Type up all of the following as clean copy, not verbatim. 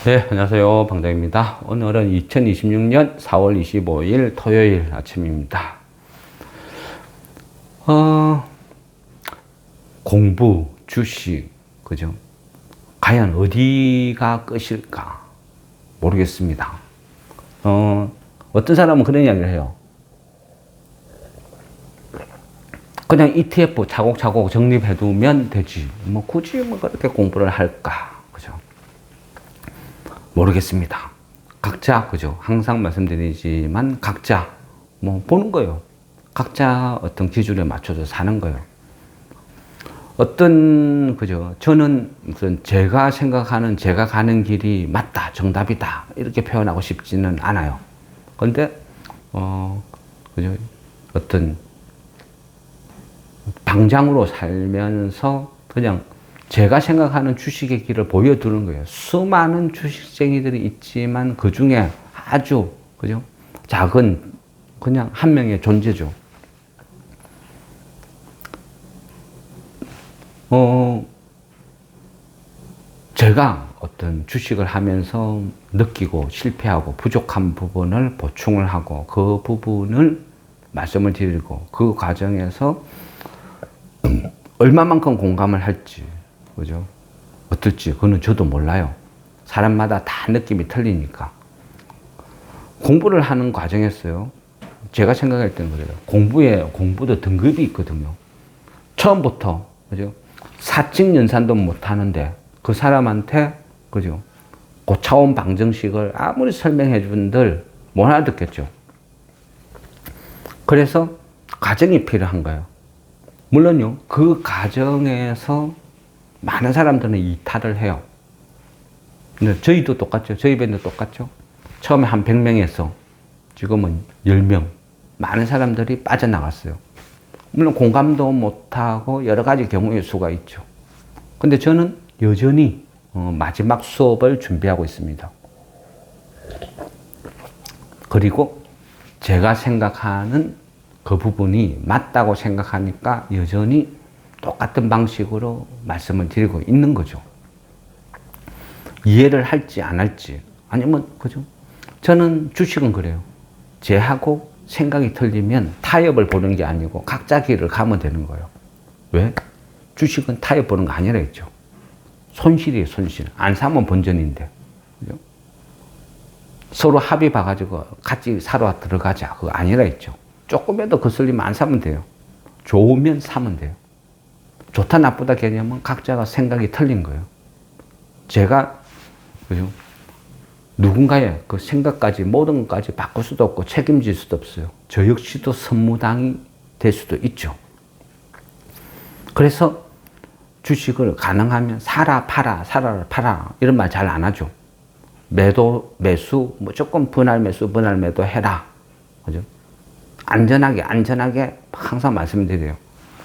네, 안녕하세요. 방장입니다. 오늘은 2026년 4월 25일 토요일 아침입니다. 공부, 주식, 그죠? 과연 어디가 끝일까? 모르겠습니다. 어떤 사람은 그런 이야기를 해요. 그냥 ETF 차곡차곡 적립해두면 되지. 뭐 굳이 뭐 그렇게 공부를 할까? 그죠? 모르겠습니다. 각자, 그죠? 항상 말씀드리지만 각자 뭐 보는 거예요. 각자 어떤 기준에 맞춰서 사는 거예요. 어떤, 그죠? 저는 무슨 제가 생각하는 제가 가는 길이 맞다, 정답이다, 이렇게 표현하고 싶지는 않아요. 근데, 그죠? 어떤 방장으로 살면서 그냥 제가 생각하는 주식의 길을 보여두는 거예요. 수많은 주식쟁이들이 있지만 그 중에 아주, 그죠? 작은, 그냥 한 명의 존재죠. 제가 어떤 주식을 하면서 느끼고 실패하고 부족한 부분을 보충을 하고 그 부분을 말씀을 드리고 그 과정에서 얼마만큼 공감을 할지, 그죠? 어떨지, 그거는 저도 몰라요. 사람마다 다 느낌이 틀리니까. 공부를 하는 과정에서요, 제가 생각할 때는 그래요. 공부도 등급이 있거든요. 처음부터, 그죠? 사칙 연산도 못 하는데, 그 사람한테, 그죠? 고차원 방정식을 아무리 설명해 준들 못 알아듣겠죠. 그래서 과정이 필요한 거예요. 물론요, 그 과정에서 많은 사람들은 이탈을 해요. 근데 저희도 똑같죠. 저희 밴드 똑같죠. 처음에 한 100명에서 지금은 10명. 많은 사람들이 빠져나갔어요. 물론 공감도 못하고 여러 가지 경우의 수가 있죠. 근데 저는 여전히 마지막 수업을 준비하고 있습니다. 그리고 제가 생각하는 그 부분이 맞다고 생각하니까 여전히 똑같은 방식으로 말씀을 드리고 있는 거죠. 이해를 할지 안 할지, 아니면, 그죠? 저는 주식은 그래요. 제하고 생각이 틀리면 타협을 보는 게 아니고 각자 길을 가면 되는 거예요. 왜? 주식은 타협 보는 거 아니라 했죠. 손실이에요, 손실. 안 사면 본전인데. 그죠? 서로 합의 봐가지고 같이 사러 들어가자. 그거 아니라 했죠. 조금이라도 거슬리면 안 사면 돼요. 좋으면 사면 돼요. 좋다 나쁘다 개념은 각자가 생각이 틀린 거예요. 제가, 그죠? 누군가의 그 생각까지 모든 것까지 바꿀 수도 없고 책임질 수도 없어요. 저 역시도 선무당이 될 수도 있죠. 그래서 주식을 가능하면 사라 팔아 사라 팔아 이런 말 잘 안 하죠. 매도 매수 무조건 분할 매수 분할 매도 해라. 그죠? 안전하게 항상 말씀드려요.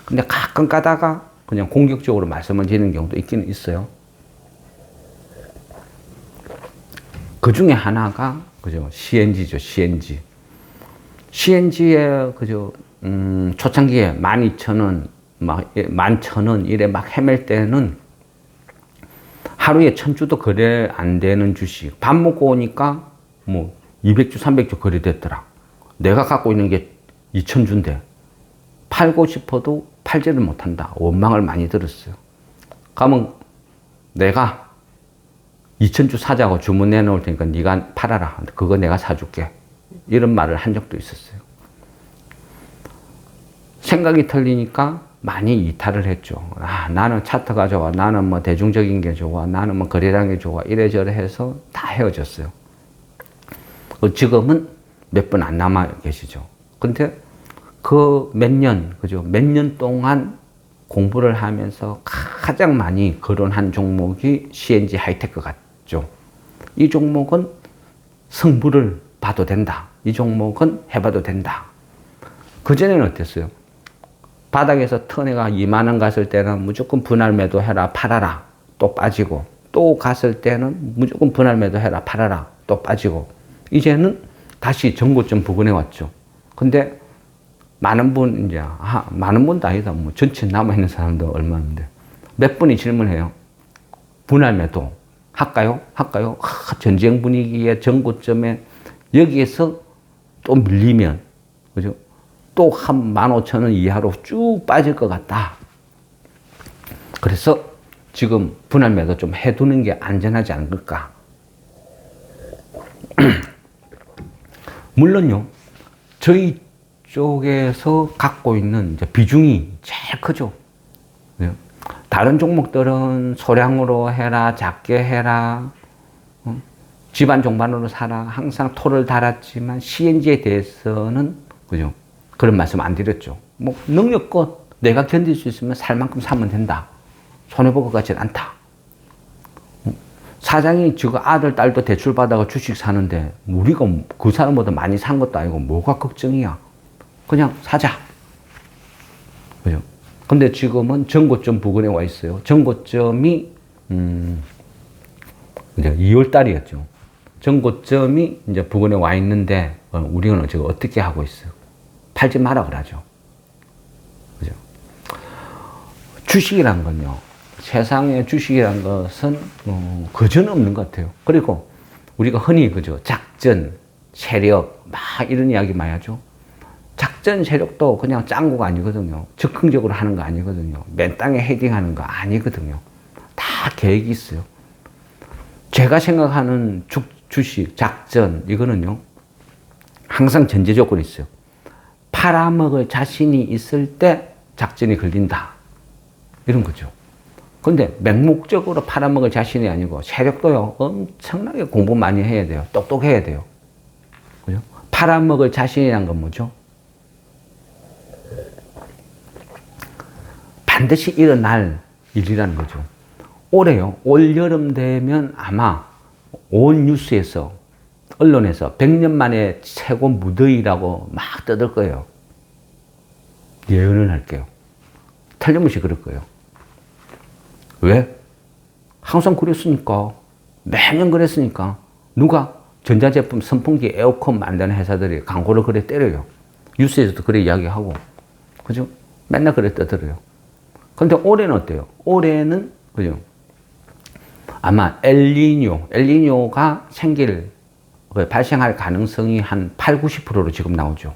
근데 가끔 가다가 그냥 공격적으로 말씀을 드리는 경우도 있기는 있어요. 그 중에 하나가, 그죠? CNG죠, CNG. CNG에, 그죠? 초창기에 12,000원, 막, 11,000원 이래 막 헤맬 때는 하루에 1,000주도 거래 안 되는 주식. 밥 먹고 오니까 뭐 200주, 300주 거래됐더라. 내가 갖고 있는 게 2,000주인데 팔고 싶어도 팔지를 못한다. 원망을 많이 들었어요. 그러면 내가 2,000주 사자고 주문 내놓을 테니까 네가 팔아라. 그거 내가 사줄게. 이런 말을 한 적도 있었어요. 생각이 틀리니까 많이 이탈을 했죠. 아, 나는 차트가 좋아. 나는 뭐 대중적인 게 좋아. 나는 뭐 거래량이 좋아. 이래저래 해서 다 헤어졌어요. 지금은 몇 분 안 남아 계시죠. 근데 그 몇 년, 그죠? 몇 년 동안 공부를 하면서 가장 많이 거론한 종목이 CNG 하이테크 같죠. 이 종목은 승부를 봐도 된다. 이 종목은 해봐도 된다. 그전에는 어땠어요? 바닥에서 턴해가 2만원 갔을 때는 무조건 분할 매도해라, 팔아라. 또 빠지고. 또 갔을 때는 무조건 분할 매도해라, 팔아라. 또 빠지고. 이제는 다시 전고점 부근에 왔죠. 근데 많은 분, 이제, 많은 분도 아니다. 뭐, 전체 남아있는 사람도 얼마인데. 몇 분이 질문해요. 분할 매도 할까요? 할까요? 전쟁 분위기에 전고점에 여기에서 또 밀리면, 그죠? 또 한 15,000원 이하로 쭉 빠질 것 같다. 그래서 지금 분할 매도 좀 해두는 게 안전하지 않을까. 물론요, 저희 쪽에서 갖고 있는 이제 비중이 제일 크죠. 다른 종목들은 소량으로 해라, 작게 해라, 집안 종반으로 사라, 항상 토를 달았지만 CNG에 대해서는, 그죠? 그런 말씀 안 드렸죠. 뭐, 능력껏 내가 견딜 수 있으면 살 만큼 사면 된다. 손해볼 것 같지는 않다. 사장이 지금 아들, 딸도 대출 받아가 주식 사는데, 우리가 그 사람보다 많이 산 것도 아니고, 뭐가 걱정이야. 그냥 사자. 그죠? 근데 지금은 전고점 부근에 와 있어요. 전고점이, 이제 2월 달이었죠. 전고점이 이제 부근에 와 있는데, 우리는 지금 어떻게 하고 있어요? 팔지 마라 그러죠. 그죠? 주식이란 건요, 세상에 주식이란 것은, 거저는 없는 것 같아요. 그리고 우리가 흔히, 그죠? 작전, 세력, 막 이런 이야기 많이 하죠. 작전 세력도 그냥 짱구가 아니거든요. 즉흥적으로 하는 거 아니거든요. 맨 땅에 헤딩하는 거 아니거든요. 다 계획이 있어요. 제가 생각하는 주식, 작전, 이거는요, 항상 전제 조건이 있어요. 팔아먹을 자신이 있을 때 작전이 걸린다. 이런 거죠. 근데 맹목적으로 팔아먹을 자신이 아니고 세력도요, 엄청나게 공부 많이 해야 돼요. 똑똑해야 돼요. 그죠? 팔아먹을 자신이란 건 뭐죠? 반드시 일어날 일이라는 거죠. 올해요, 올 여름 되면 아마 온 뉴스에서, 언론에서 100년 만에 최고 무더위라고 막 떠들 거예요. 예언을 할게요. 틀림없이 그럴 거예요. 왜? 항상 그랬으니까. 매년 그랬으니까. 누가 전자제품, 선풍기, 에어컨 만드는 회사들이 광고를 그래 때려요. 뉴스에서도 그래 이야기하고. 그죠? 맨날 그래 떠들어요. 근데 올해는 어때요? 올해는, 그죠? 아마 엘니뇨가 발생할 가능성이 한 8, 90%로 지금 나오죠.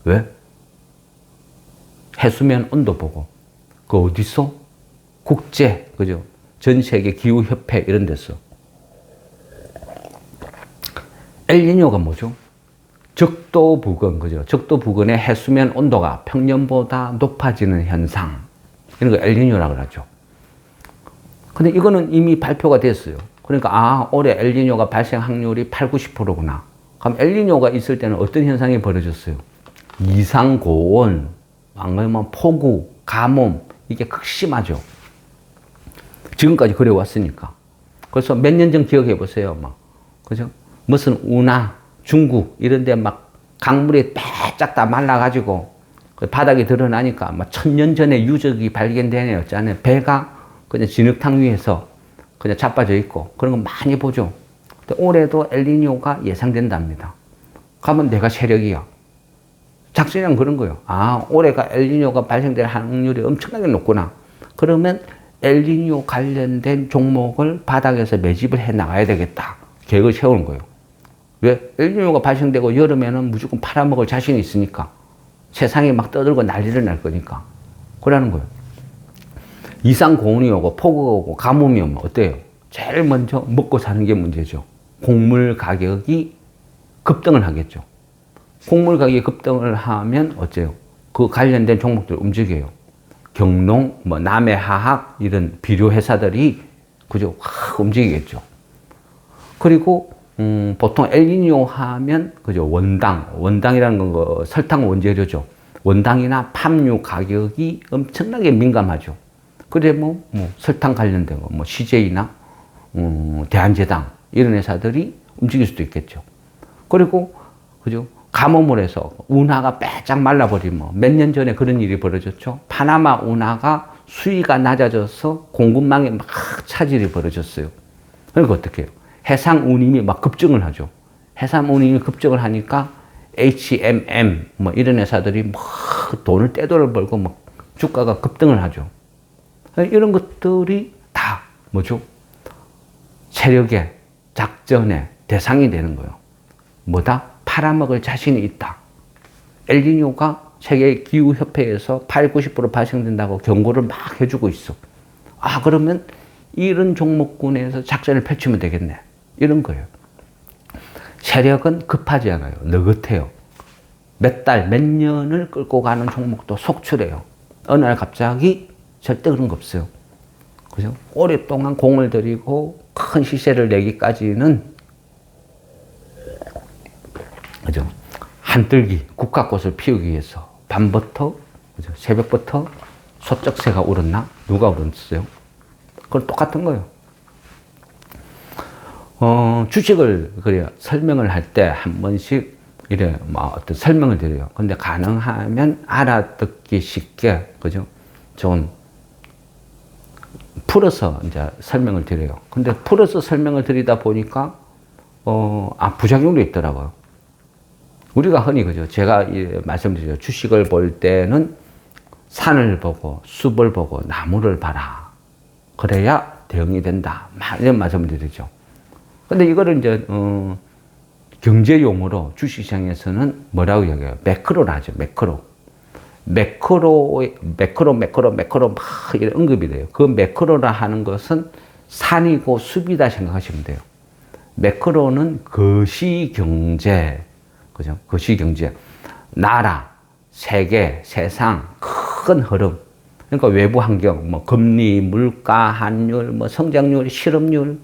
왜? 해수면 온도 보고. 그 어디서? 국제, 그죠? 전 세계 기후협회 이런 데서. 엘니뇨가 뭐죠? 적도 부근, 그죠? 적도 부근의 해수면 온도가 평년보다 높아지는 현상. 이런 거 엘니뇨라고 하죠. 근데 이거는 이미 발표가 됐어요. 그러니까, 올해 엘니뇨가 발생 확률이 8, 90%구나. 그럼 엘니뇨가 있을 때는 어떤 현상이 벌어졌어요? 이상 고온, 안 그러면 폭우, 가뭄, 이게 극심하죠. 지금까지 그래 왔으니까. 그래서 몇 년 전 기억해 보세요. 그죠? 무슨 운하, 중국, 이런 데 막 강물이 빼짝 다 말라가지고 바닥에 드러나니까 1000년 전에 유적이 발견되네요. 배가 그냥 진흙탕 위에서 그냥 자빠져 있고 그런 거 많이 보죠. 근데 올해도 엘니뇨가 예상된답니다. 그러면 내가 세력이야. 작전이란 그런 거예요. 올해가 엘니뇨가 발생될 확률이 엄청나게 높구나. 그러면 엘니뇨 관련된 종목을 바닥에서 매집을 해 나가야 되겠다. 계획을 세우는 거예요. 왜? 엘니뇨가 발생되고 여름에는 무조건 팔아먹을 자신이 있으니까. 세상이 막 떠들고 난리를 날 거니까. 그러는 거예요. 이상 고온이 오고 폭우가 오고 가뭄이 오면 어때요? 제일 먼저 먹고 사는 게 문제죠. 곡물 가격이 급등을 하겠죠. 곡물 가격이 급등을 하면 어째요? 그 관련된 종목들 움직여요. 경농, 남해화학 이런 비료 회사들이 그죠? 확 움직이겠죠. 그리고 보통 엘니뇨 하면 그죠? 원당이라는 건 설탕 원재료죠. 원당이나 팜유 가격이 엄청나게 민감하죠. 그래 설탕 관련된 거 CJ나 대한제당 이런 회사들이 움직일 수도 있겠죠. 그리고 그죠? 가뭄을 해서 운하가 빼짝 말라버리면 몇 년 전에 그런 일이 벌어졌죠. 파나마 운하가 수위가 낮아져서 공급망에 막 차질이 벌어졌어요. 그러니까 어떻게 해요? 해상 운임이 막 급증을 하죠. 해상 운임이 급증을 하니까 HMM 이런 회사들이 막 돈을 떼돈을 벌고 막 주가가 급등을 하죠. 이런 것들이 다 뭐죠? 세력의 작전의 대상이 되는 거예요. 뭐다? 팔아먹을 자신이 있다. 엘니뇨가 세계 기후협회에서 80~90% 발생된다고 경고를 막 해주고 있어. 아, 그러면 이런 종목군에서 작전을 펼치면 되겠네. 이런 거예요. 세력은 급하지 않아요. 느긋해요. 몇 달, 몇 년을 끌고 가는 종목도 속출해요. 어느 날 갑자기 절대 그런 거 없어요. 그죠? 오랫동안 공을 들이고 큰 시세를 내기까지는, 그죠? 한들기, 국화꽃을 피우기 위해서 밤부터, 그죠? 새벽부터 소쩍새가 울었나? 누가 울었어요? 그건 똑같은 거예요. 주식을, 그래요. 설명을 할 때 한 번씩 이래, 어떤 설명을 드려요. 근데 가능하면 알아듣기 쉽게, 그죠? 좀 풀어서 이제 설명을 드려요. 근데 풀어서 설명을 드리다 보니까, 부작용도 있더라고요. 우리가 흔히, 그죠? 제가 말씀드리죠. 주식을 볼 때는 산을 보고, 숲을 보고, 나무를 봐라. 그래야 대응이 된다. 이런 말씀을 드리죠. 근데 이거를 이제, 경제 용어로 주식시장에서는 뭐라고 얘기해요? 매크로라 하죠. 매크로 막 이런 언급이 돼요. 그 매크로라 하는 것은 산이고 숲이다 생각하시면 돼요. 매크로는 거시경제, 그죠? 거시경제. 나라, 세계, 세상, 큰 흐름. 그러니까 외부 환경, 뭐 금리, 물가, 환율, 뭐 성장률, 실업률.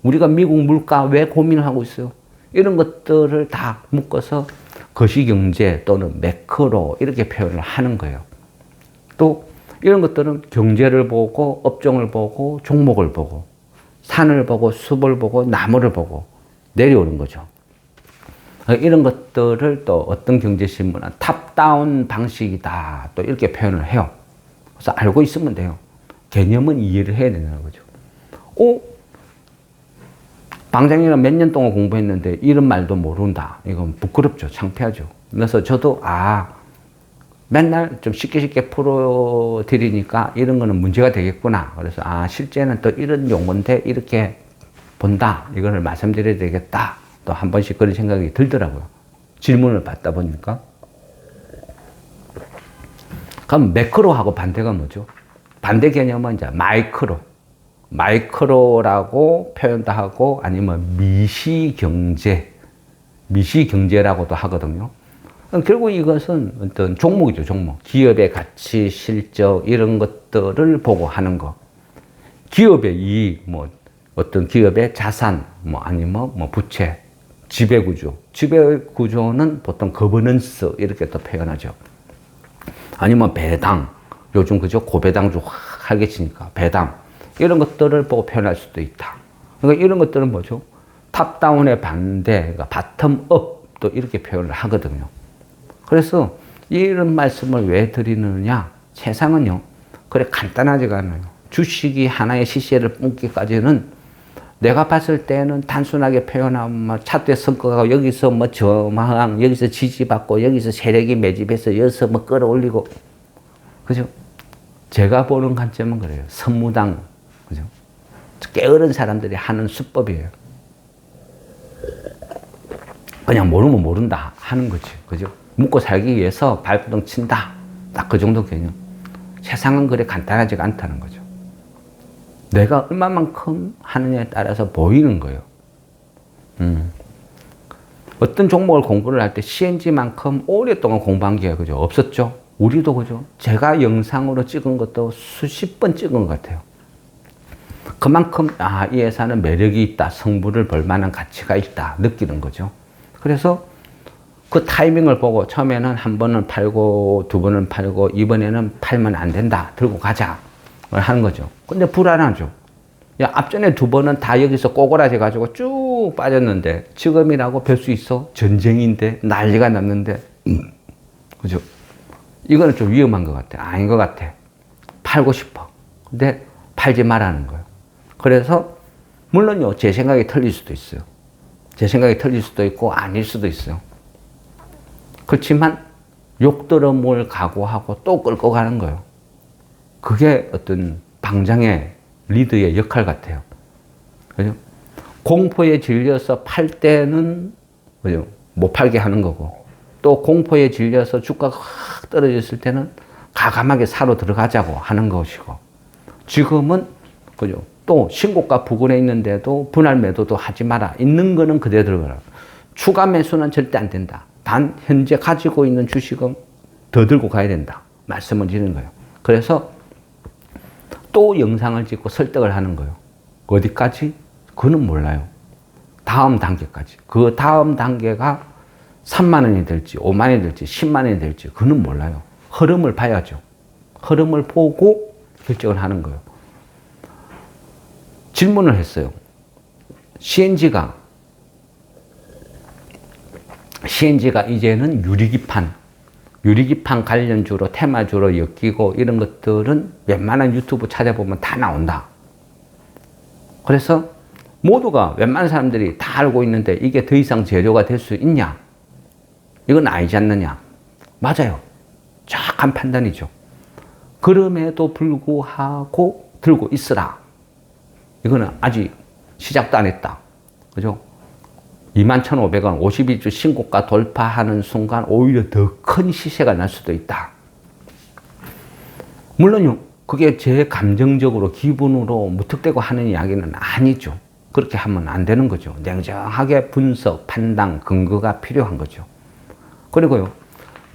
우리가 미국 물가 왜 고민을 하고 있어요? 이런 것들을 다 묶어서 거시경제 또는 매크로 이렇게 표현을 하는 거예요. 또 이런 것들은 경제를 보고 업종을 보고 종목을 보고 산을 보고 숲을 보고 나무를 보고 내려오는 거죠. 이런 것들을 또 어떤 경제신문은 탑다운 방식이다 또 이렇게 표현을 해요. 그래서 알고 있으면 돼요. 개념은 이해를 해야 되는 거죠. 방장이랑 몇 년 동안 공부했는데 이런 말도 모른다. 이건 부끄럽죠. 창피하죠. 그래서 저도 맨날 좀 쉽게 풀어드리니까 이런 거는 문제가 되겠구나. 그래서 실제는 또 이런 용어인데 이렇게 본다. 이거를 말씀드려야 되겠다. 또 한 번씩 그런 생각이 들더라고요. 질문을 받다 보니까. 그럼 매크로하고 반대가 뭐죠? 반대 개념은 이제 마이크로라고 표현도 하고 아니면 미시경제라고도 하거든요. 결국 이것은 어떤 종목이죠, 종목. 기업의 가치, 실적 이런 것들을 보고 하는 거. 기업의 이익, 어떤 기업의 자산, 아니면 부채, 지배구조. 지배구조는 보통 거버넌스 이렇게 또 표현하죠. 아니면 배당. 요즘 그죠? 고배당주 하게 치니까 배당. 이런 것들을 보고 표현할 수도 있다. 그러니까 이런 것들은 뭐죠? 탑다운의 반대, 그러니까 바텀업도 이렇게 표현을 하거든요. 그래서 이런 말씀을 왜 드리느냐? 세상은요, 그래 간단하지가 않아요. 주식이 하나의 시세를 뿜기까지는 내가 봤을 때는 단순하게 표현하면 차트의 성과가 여기서 저항, 여기서 지지받고, 여기서 세력이 매집해서 여기서 끌어올리고, 그죠? 제가 보는 관점은 그래요. 선무당, 그죠? 게으른 사람들이 하는 수법이에요. 그냥 모르면 모른다 하는 거지. 그죠? 먹고 살기 위해서 발버둥 친다. 딱 그 정도 개념. 세상은 그래 간단하지가 않다는 거죠. 내가 얼마만큼 하느냐에 따라서 보이는 거예요. 어떤 종목을 공부를 할 때 CNG만큼 오랫동안 공부한 게 그죠? 없었죠? 우리도 그죠? 제가 영상으로 찍은 것도 수십 번 찍은 것 같아요. 그만큼 이 회사는 매력이 있다. 성부를 볼 만한 가치가 있다. 느끼는 거죠. 그래서 그 타이밍을 보고 처음에는 한 번은 팔고 두 번은 팔고 이번에는 팔면 안 된다. 들고 가자. 하는 거죠. 근데 불안하죠. 앞전에 두 번은 다 여기서 꼬그라져 가지고 쭉 빠졌는데 지금이라고 별 수 있어? 전쟁인데 난리가 났는데 그죠? 이거는 좀 위험한 것 같아. 아닌 것 같아. 팔고 싶어. 근데 팔지 말라는 거예요. 그래서 물론요, 제 생각이 틀릴 수도 있어요. 제 생각이 틀릴 수도 있고 아닐 수도 있어요. 그렇지만 욕 들어뭘 각오하고 또 끌고 가는 거예요. 그게 어떤 방장의 리더의 역할 같아요. 그죠? 공포에 질려서 팔 때는 못 팔게 하는 거고, 또 공포에 질려서 주가가 확 떨어졌을 때는 과감하게 사러 들어가자고 하는 것이고, 지금은 또 신고가 부근에 있는데도 분할 매도도 하지 마라. 있는 거는 그대로 들어가라. 추가 매수는 절대 안 된다. 단 현재 가지고 있는 주식은 더 들고 가야 된다. 말씀을 드리는 거예요. 그래서 또 영상을 찍고 설득을 하는 거예요. 어디까지? 그거는 몰라요. 다음 단계까지. 그 다음 단계가 3만 원이 될지 5만 원이 될지 10만 원이 될지 그거는 몰라요. 흐름을 봐야죠. 흐름을 보고 결정을 하는 거예요. 질문을 했어요. CNG가 이제는 유리기판 관련주로 테마주로 엮이고 이런 것들은 웬만한 유튜브 찾아보면 다 나온다. 그래서 모두가 웬만한 사람들이 다 알고 있는데 이게 더 이상 재료가 될 수 있냐? 이건 아니지 않느냐? 맞아요. 정확한 판단이죠. 그럼에도 불구하고 들고 있으라. 이거는 아직 시작도 안 했다. 그죠? 21,500원 52주 신고가 돌파하는 순간 오히려 더 큰 시세가 날 수도 있다. 물론요, 그게 제 감정적으로 기분으로 무턱대고 하는 이야기는 아니죠. 그렇게 하면 안 되는 거죠. 냉정하게 분석, 판단, 근거가 필요한 거죠. 그리고요,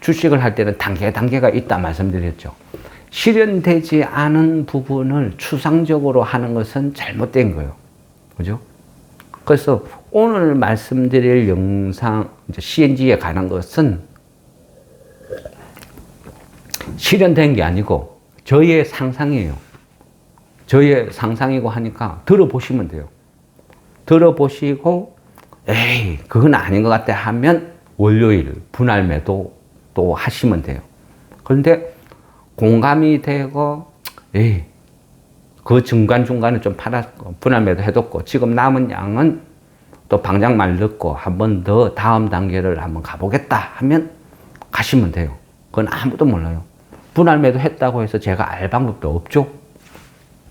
주식을 할 때는 단계가 있다 말씀드렸죠. 실현되지 않은 부분을 추상적으로 하는 것은 잘못된 거예요. 그죠? 그래서 오늘 말씀드릴 영상, CNG에 관한 것은 실현된 게 아니고 저의 상상이에요. 저의 상상이고 하니까 들어보시면 돼요. 들어보시고, 에이, 그건 아닌 것 같아 하면 월요일 분할 매도 또 하시면 돼요. 그런데 공감이 되고, 에이, 그 중간중간에 좀 팔았고, 분할 매도 해뒀고, 지금 남은 양은 또 방장 말렸고, 한 번 더 다음 단계를 한번 가보겠다 하면 가시면 돼요. 그건 아무도 몰라요. 분할 매도 했다고 해서 제가 알 방법도 없죠.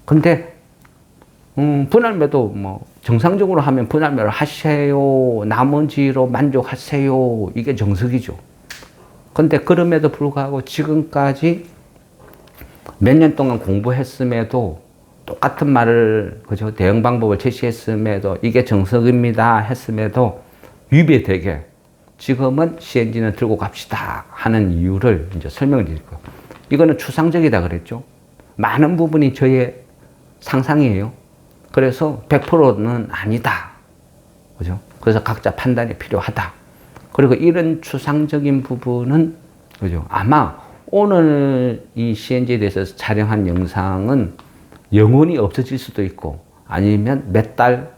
근데, 분할 매도 정상적으로 하면 분할 매도 하세요. 나머지로 만족하세요. 이게 정석이죠. 근데 그럼에도 불구하고 지금까지 몇 년 동안 공부했음에도 똑같은 말을, 그죠? 대응 방법을 제시했음에도 이게 정석입니다 했음에도 위배되게 지금은 CNG는 들고 갑시다 하는 이유를 이제 설명을 드릴 거예요. 이거는 추상적이다 그랬죠. 많은 부분이 저의 상상이에요. 그래서 100%는 아니다. 그죠? 그래서 각자 판단이 필요하다. 그리고 이런 추상적인 부분은, 그죠? 아마 오늘 이 CNG에 대해서 촬영한 영상은 영원히 없어질 수도 있고 아니면 몇 달,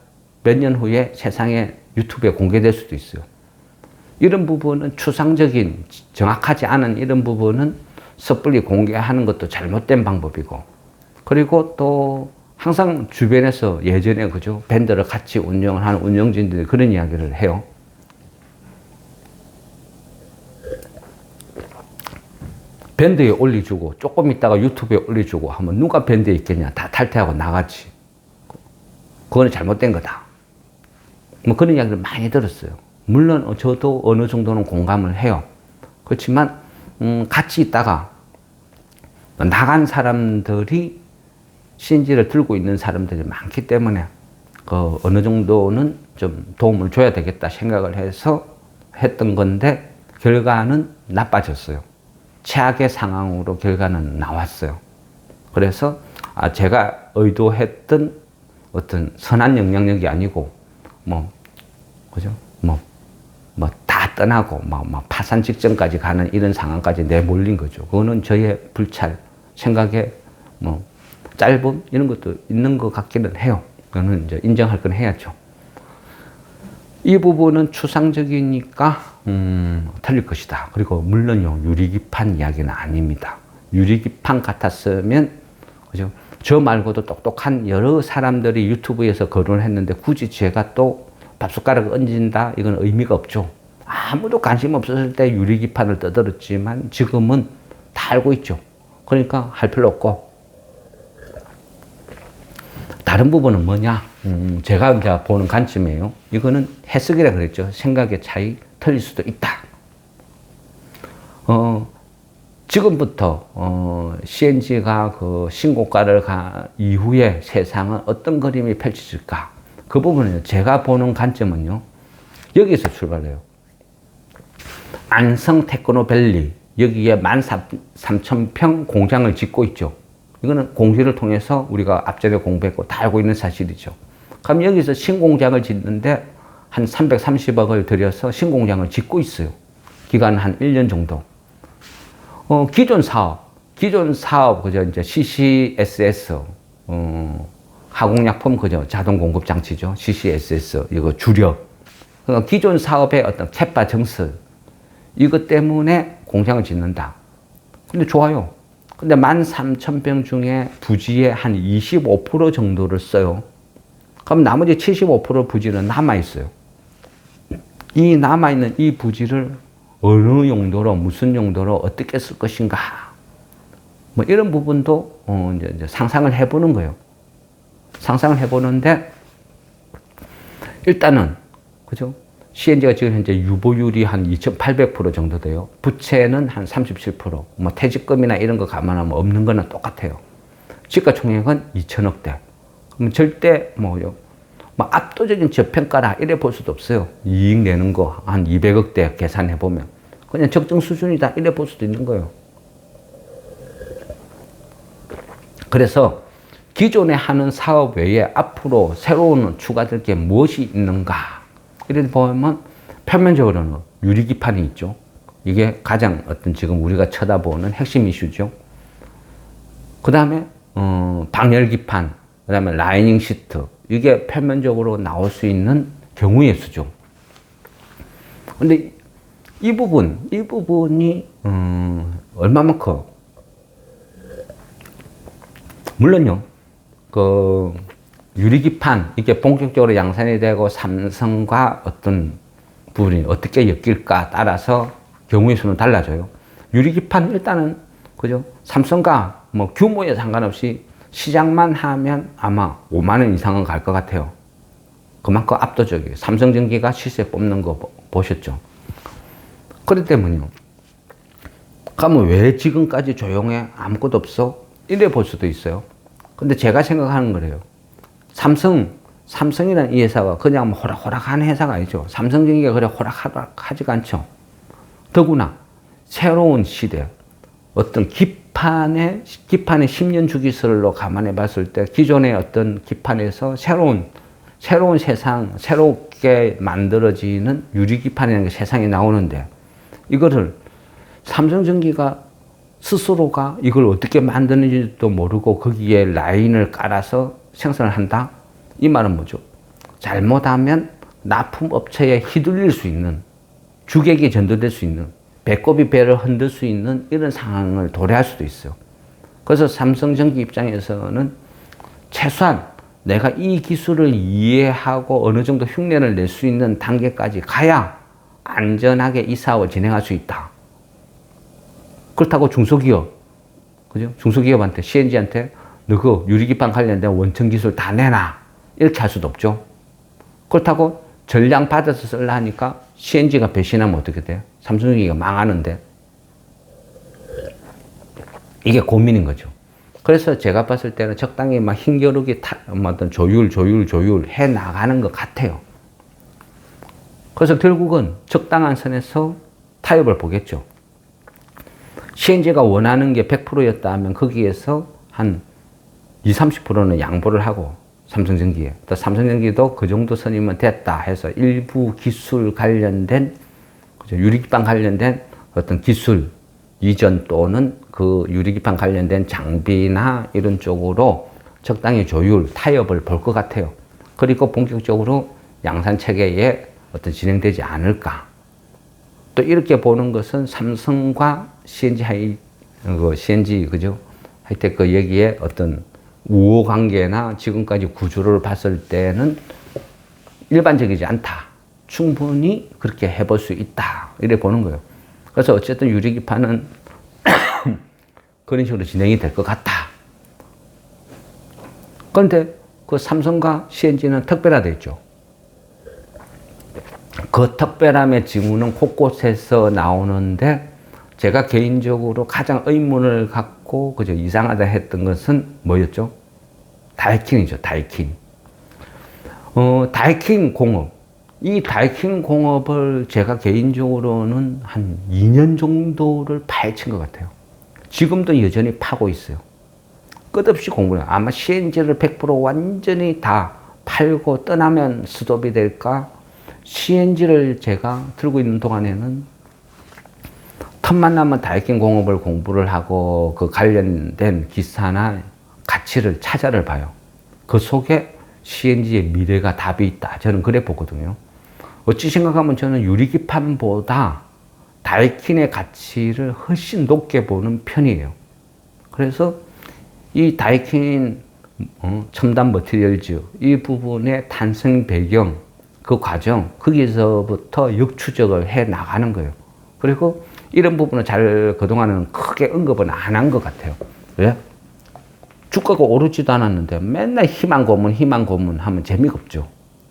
몇 년 후에 세상에 유튜브에 공개될 수도 있어요. 이런 부분은 추상적인, 정확하지 않은 이런 부분은 섣불리 공개하는 것도 잘못된 방법이고, 그리고 또 항상 주변에서 예전에, 그죠? 밴드를 같이 운영을 하는 운영진들이 그런 이야기를 해요. 밴드에 올려주고 조금 있다가 유튜브에 올려주고 하면 누가 밴드에 있겠냐. 다 탈퇴하고 나가지. 그거는 잘못된 거다. 뭐 그런 이야기를 많이 들었어요. 물론 저도 어느 정도는 공감을 해요. 그렇지만 같이 있다가 나간 사람들이 CNG를 들고 있는 사람들이 많기 때문에 어느 정도는 좀 도움을 줘야 되겠다 생각을 해서 했던 건데 결과는 나빠졌어요. 최악의 상황으로 결과는 나왔어요. 그래서 제가 의도했던 어떤 선한 영향력이 아니고 그죠? 다 떠나고 파산 직전까지 가는 이런 상황까지 내몰린 거죠. 그거는 저의 불찰, 생각에 짧음 이런 것도 있는 것 같기는 해요. 그거는 이제 인정할 건 해야죠. 이 부분은 추상적이니까 틀릴 것이다. 그리고 물론요, 유리기판 이야기는 아닙니다. 유리기판 같았으면, 그죠? 저 말고도 똑똑한 여러 사람들이 유튜브에서 거론을 했는데 굳이 제가 또 밥숟가락을 얹는다? 이건 의미가 없죠. 아무도 관심 없었을 때 유리기판을 떠들었지만 지금은 다 알고 있죠. 그러니까 할 필요 없고, 다른 부분은 뭐냐? 제가 이제 보는 관점이에요. 이거는 해석이라 그랬죠. 생각의 차이 틀릴 수도 있다. 지금부터 CNG가 그 신고가를 간 이후에 세상은 어떤 그림이 펼쳐질까? 그 부분은 제가 보는 관점은요. 여기서 출발해요. 안성 테크노밸리 여기에 13,000평 공장을 짓고 있죠. 이거는 공시를 통해서 우리가 앞전에 공부했고 다 알고 있는 사실이죠. 그럼 여기서 신공장을 짓는데 한 330억을 들여서 신공장을 짓고 있어요. 기간 한 1년 정도. 기존 사업, 그죠? 이제 CCSS, 화공약품, 그죠? 자동 공급 장치죠. CCSS, 이거 주력. 그러니까 기존 사업의 어떤 캐파 증설, 이것 때문에 공장을 짓는다. 근데 좋아요. 근데 13,000평 중에 부지의 한 25% 정도를 써요. 그럼 나머지 75% 부지는 남아있어요. 이 남아있는 이 부지를 어느 용도로, 무슨 용도로 어떻게 쓸 것인가. 뭐 이런 부분도 이제 상상을 해보는 거예요. 상상을 해보는데, 일단은, 그죠? CNG가 지금 현재 유보율이 한 2,800% 정도 돼요. 부채는 한 37%. 뭐 퇴직금이나 이런 거 감안하면 없는 거는 똑같아요. 시가총액은 2천억대. 그럼 절대 뭐 압도적인 저평가라 이래 볼 수도 없어요. 이익 내는 거 한 200억대 계산해 보면 그냥 적정 수준이다 이래 볼 수도 있는 거예요. 그래서 기존에 하는 사업 외에 앞으로 새로운 추가될 게 무엇이 있는가? 이렇게 보면 표면적으로는 유리기판이 있죠. 이게 가장 어떤 지금 우리가 쳐다보는 핵심 이슈죠. 그 다음에 방열기판, 그 다음에 라이닝 시트, 이게 표면적으로 나올 수 있는 경우의 수죠. 근데 이 부분이 얼마만큼, 물론요, 그 유리기판, 이게 본격적으로 양산이 되고 삼성과 어떤 부분이 어떻게 엮일까 따라서 경우의 수는 달라져요. 유리기판 일단은, 그죠? 삼성과 뭐 규모에 상관없이 시장만 하면 아마 5만 원 이상은 갈 것 같아요. 그만큼 압도적이에요. 삼성전기가 시세 뽑는 거 보셨죠? 그렇기 때문에요. 그러면 왜 지금까지 조용해? 아무것도 없어? 이래 볼 수도 있어요. 근데 제가 생각하는 거래요. 삼성이라는 이 회사가 그냥 호락호락한 회사가 아니죠. 삼성전기가 그래 호락호락하지가 않죠. 더구나 새로운 시대, 어떤 기판의 10년 주기설로 감안해 봤을 때 기존의 어떤 기판에서 새로운 세상, 새롭게 만들어지는 유리기판이라는 게 세상에 나오는데 이거를 삼성전기가 스스로가 이걸 어떻게 만드는지도 모르고 거기에 라인을 깔아서 생산을 한다? 이 말은 뭐죠? 잘못하면 납품업체에 휘둘릴 수 있는, 주객이 전도될 수 있는, 배꼽이 배를 흔들 수 있는 이런 상황을 도래할 수도 있어요. 그래서 삼성전기 입장에서는 최소한 내가 이 기술을 이해하고 어느 정도 흉내를 낼 수 있는 단계까지 가야 안전하게 이 사업을 진행할 수 있다. 그렇다고 중소기업, 그죠? 중소기업한테, CNG한테 너 그 유리기판 관련된 원천 기술 다 내놔. 이렇게 할 수도 없죠. 그렇다고 전량 받아서 쓰려 하니까 CNG가 배신하면 어떻게 돼요? 삼성전기가 망하는데. 이게 고민인 거죠. 그래서 제가 봤을 때는 적당히 막 힘겨루기 어떤 조율 해 나가는 것 같아요. 그래서 결국은 적당한 선에서 타협을 보겠죠. CNG가 원하는 게 100%였다 하면 거기에서 한 20, 30%는 양보를 하고 삼성전기에. 또 삼성전기도 그 정도 선이면 됐다 해서 일부 기술 관련된, 그죠? 유리기판 관련된 어떤 기술 이전 또는 그 유리기판 관련된 장비나 이런 쪽으로 적당히 조율, 타협을 볼 것 같아요. 그리고 본격적으로 양산 체계에 어떤 진행되지 않을까. 또 이렇게 보는 것은 삼성과 CNG, 그죠? 하여튼 그 얘기에 어떤 우호 관계나 지금까지 구조를 봤을 때는 일반적이지 않다. 충분히 그렇게 해볼 수 있다. 이래 보는 거예요. 그래서 어쨌든 유리기판은 그런 식으로 진행이 될 것 같다. 그런데 그 삼성과 CNG는 특별화되어 있죠. 그 특별함의 징후는 곳곳에서 나오는데 제가 개인적으로 가장 의문을 갖고 그저 이상하다 했던 것은 뭐였죠? 다이킨이죠. 다이킨. 다이킨 공업. 이 다이킨 공업을 제가 개인적으로는 한 2년 정도를 파헤친 것 같아요. 지금도 여전히 파고 있어요. 끝없이 공부를 해요. 아마 CNG를 100% 완전히 다 팔고 떠나면 스톱이 될까? CNG를 제가 들고 있는 동안에는 틈만 나면 다이킨 공업을 공부를 하고 그 관련된 기사나 가치를 찾아를 봐요. 그 속에 CNG의 미래가 답이 있다. 저는 그래 보거든요. 어찌 생각하면 저는 유리기판보다 다이킨의 가치를 훨씬 높게 보는 편이에요. 그래서 이 다이킨 첨단 머티리얼즈 이 부분의 탄생 배경 그 과정 거기서부터 역추적을 해 나가는 거예요. 그리고 이런 부분은 잘 그동안은 크게 언급은 안 한 것 같아요. 왜? 주가가 오르지도 않았는데 맨날 희망 고문 하면 재미가 없죠.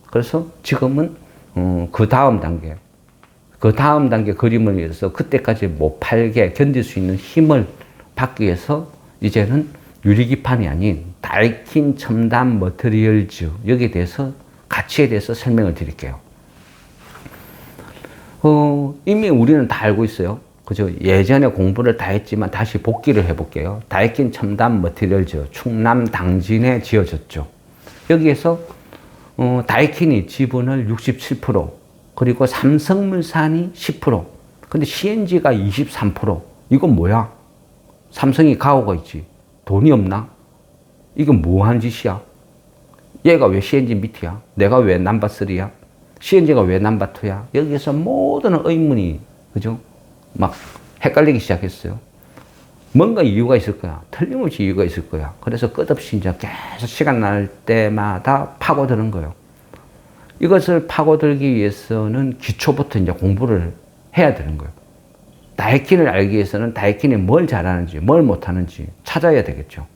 그래서 지금은 그 다음 단계 그림을 위해서 그때까지 못 팔게 견딜 수 있는 힘을 받기 위해서 이제는 유리기판이 아닌 다이킨 첨단 머티리얼즈 여기에 대해서 가치에 대해서 설명을 드릴게요. 이미 우리는 다 알고 있어요. 그죠? 예전에 공부를 다 했지만 다시 복기를 해볼게요. 다이킨 첨단 머티리얼즈 충남 당진에 지어졌죠. 여기에서 다이킨이 지분을 67%, 그리고 삼성물산이 10%, 근데 CNG가 23%. 이건 뭐야? 삼성이 가오가 있지. 돈이 없나? 이건 뭐 하는 짓이야? 얘가 왜 CNG 밑이야? 내가 왜 넘버3야? CNG가 왜 넘버2야? 여기서 모든 의문이, 그죠? 막 헷갈리기 시작했어요. 뭔가 이유가 있을 거야. 틀림없이 이유가 있을 거야. 그래서 끝없이 이제 계속 시간 날 때마다 파고드는 거예요. 이것을 파고들기 위해서는 기초부터 이제 공부를 해야 되는 거예요. 다이킨을 알기 위해서는 다이킨이 뭘 잘하는지, 뭘 못하는지 찾아야 되겠죠.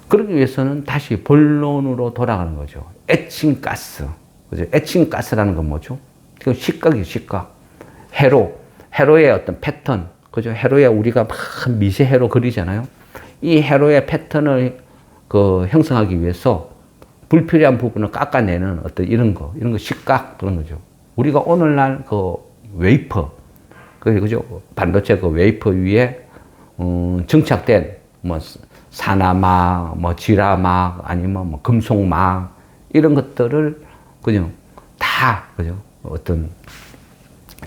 그러기 위해서는 다시 본론으로 돌아가는 거죠. 에칭가스. 그죠? 에칭가스라는 건 뭐죠? 그 식각이에요, 식각. 회로의 어떤 패턴. 그죠? 회로에 우리가 막 미세 회로 그리잖아요. 이 회로의 패턴을 형성하기 위해서 불필요한 부분을 깎아내는 어떤 이런 거 식각 그런 거죠. 우리가 오늘날 웨이퍼, 그죠? 반도체 웨이퍼 위에, 정착된, 산화막, 지라막, 아니면 금속막, 이런 것들을, 그죠? 다, 그죠? 어떤,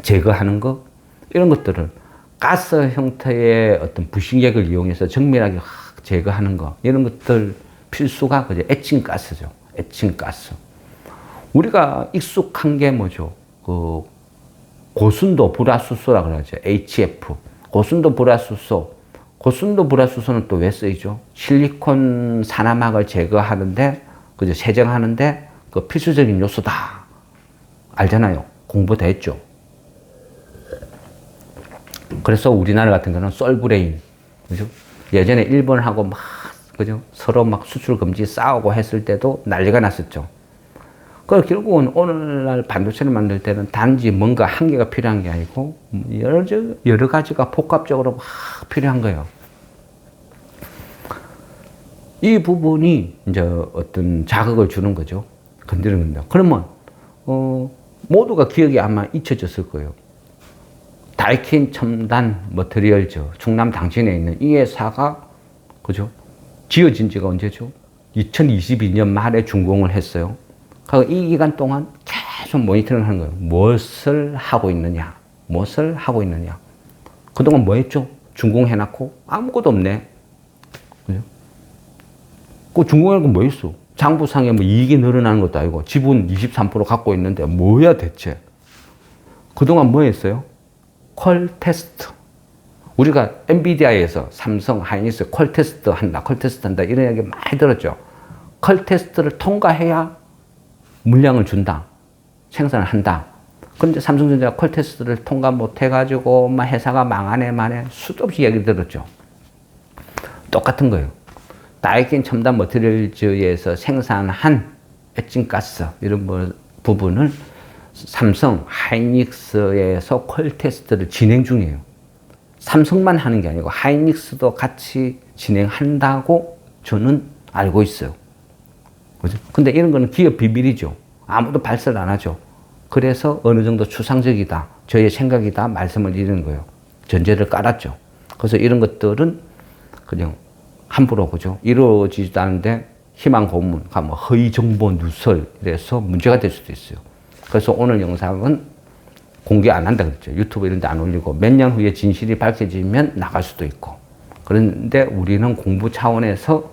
제거하는 거, 이런 것들을 가스 형태의 어떤 부식액을 이용해서 정밀하게 확 제거하는 거, 이런 것들 필수가, 그죠? 에칭가스죠. 에칭가스. 우리가 익숙한 게 뭐죠? 고순도 불화수소라 그러죠. HF. 고순도 불화수소는 또 왜 쓰이죠? 실리콘 산화막을 제거하는데, 그죠? 세정하는데 그 필수적인 요소다. 알잖아요. 공부 다 했죠. 그래서 우리나라 같은 경우는 솔브레인. 그죠? 예전에 일본하고 막, 그죠? 서로 막 수출 금지 싸우고 했을 때도 난리가 났었죠. 그 결국은 오늘날 반도체를 만들 때는 단지 뭔가 한 개가 필요한 게 아니고 여러 가지가 복합적으로 막 필요한 거예요. 이 부분이 이제 어떤 자극을 주는 거죠. 건드리는 겁니다. 그러면 모두가 기억이 아마 잊혀졌을 거예요. 다이킨 첨단 머티리얼즈 충남 당진에 있는 이 회사가, 그죠? 지어진 지가 언제죠? 2022년 말에 준공을 했어요. 이 기간 동안 계속 모니터링 하는 거예요. 무엇을 하고 있느냐? 그동안 뭐 했죠? 준공해놨고 아무것도 없네. 그죠? 그 준공해놓고 뭐 했어? 장부상에 뭐 이익이 늘어나는 것도 아니고 지분 23% 갖고 있는데 뭐야 대체? 그동안 뭐 했어요? 퀄 테스트. 우리가 엔비디아에서 삼성, 하이닉스 퀄 테스트 한다 이런 얘기 많이 들었죠. 퀄 테스트를 통과해야 물량을 준다. 생산을 한다. 그런데 삼성전자가 퀄 테스트를 통과 못 해가지고 막 회사가 망하네 수도 없이 얘기 들었죠. 똑같은 거예요. 다이킨 첨단 머티리얼즈에서 생산한 엣칭가스 이런 부분을 삼성 하이닉스에서 퀄 테스트를 진행 중이에요. 삼성만 하는 게 아니고 하이닉스도 같이 진행한다고 저는 알고 있어요. 그죠? 근데 이런 거는 기업 비밀이죠. 아무도 발설 안 하죠. 그래서 어느 정도 추상적이다, 저의 생각이다 말씀을 드리는 거예요. 전제를 깔았죠. 그래서 이런 것들은 그냥 함부로, 그죠? 이루어지지도 않는데 희망 고문, 뭐 허위 정보 누설 이래서 문제가 될 수도 있어요. 그래서 오늘 영상은 공개 안 한다 그랬죠. 유튜브 이런 데 안 올리고 몇 년 후에 진실이 밝혀지면 나갈 수도 있고. 그런데 우리는 공부 차원에서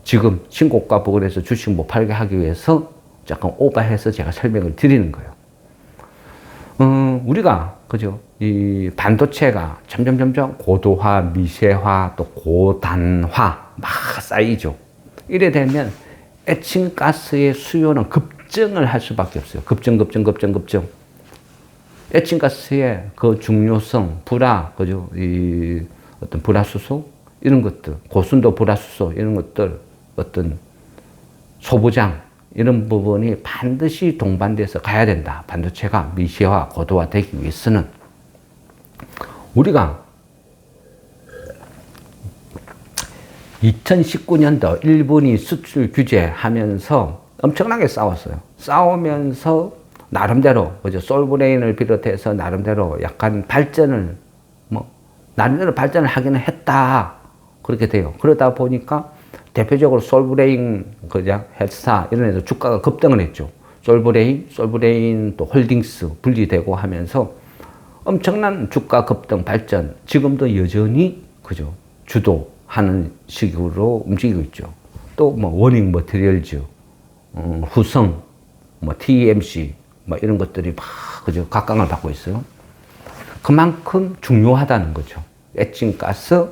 지금 신고가 부근에서 주식 못 팔게 하기 위해서 약간 오버해서 제가 설명을 드리는 거예요. 우리가, 그죠? 이 반도체가 점점 고도화, 미세화, 또 고단화 막 쌓이죠. 이래 되면 에칭가스의 수요는 급증을 할 수밖에 없어요. 급증. 에칭가스의 그 중요성, 그죠? 이 어떤 불화수소 이런 것들, 고순도 불화수소 이런 것들, 어떤 소부장 이런 부분이 반드시 동반돼서 가야 된다. 반도체가 미시화, 고도화 되기 위해서는 우리가 2019년도 일본이 수출 규제하면서 엄청나게 싸웠어요. 싸우면서 나름대로, 그죠? 솔브레인을 비롯해서 나름대로 약간 발전을, 나름대로 발전을 하기는 했다. 그렇게 돼요. 그러다 보니까 대표적으로 솔브레인, 그죠? 회사, 이런 데서 주가가 급등을 했죠. 솔브레인 또 홀딩스 분리되고 하면서 엄청난 주가 급등 발전, 지금도 여전히, 그죠? 주도하는 식으로 움직이고 있죠. 또 워닝 머티리얼즈, 후성, TMC, 이런 것들이 막, 그죠? 각광을 받고 있어요. 그만큼 중요하다는 거죠. 에칭가스,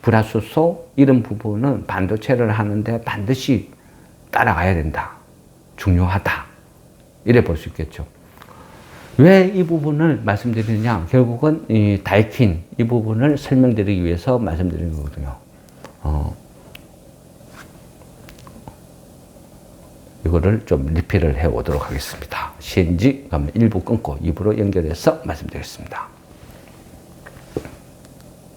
불화수소, 이런 부분은 반도체를 하는데 반드시 따라가야 된다. 중요하다. 이래 볼 수 있겠죠. 왜 이 부분을 말씀드리느냐? 결국은 이 다이킨, 이 부분을 설명드리기 위해서 말씀드리는 거거든요. 이거를 좀 리필을 해 오도록 하겠습니다. CNG, 그러면 1부 끊고 2부로 연결해서 말씀드리겠습니다.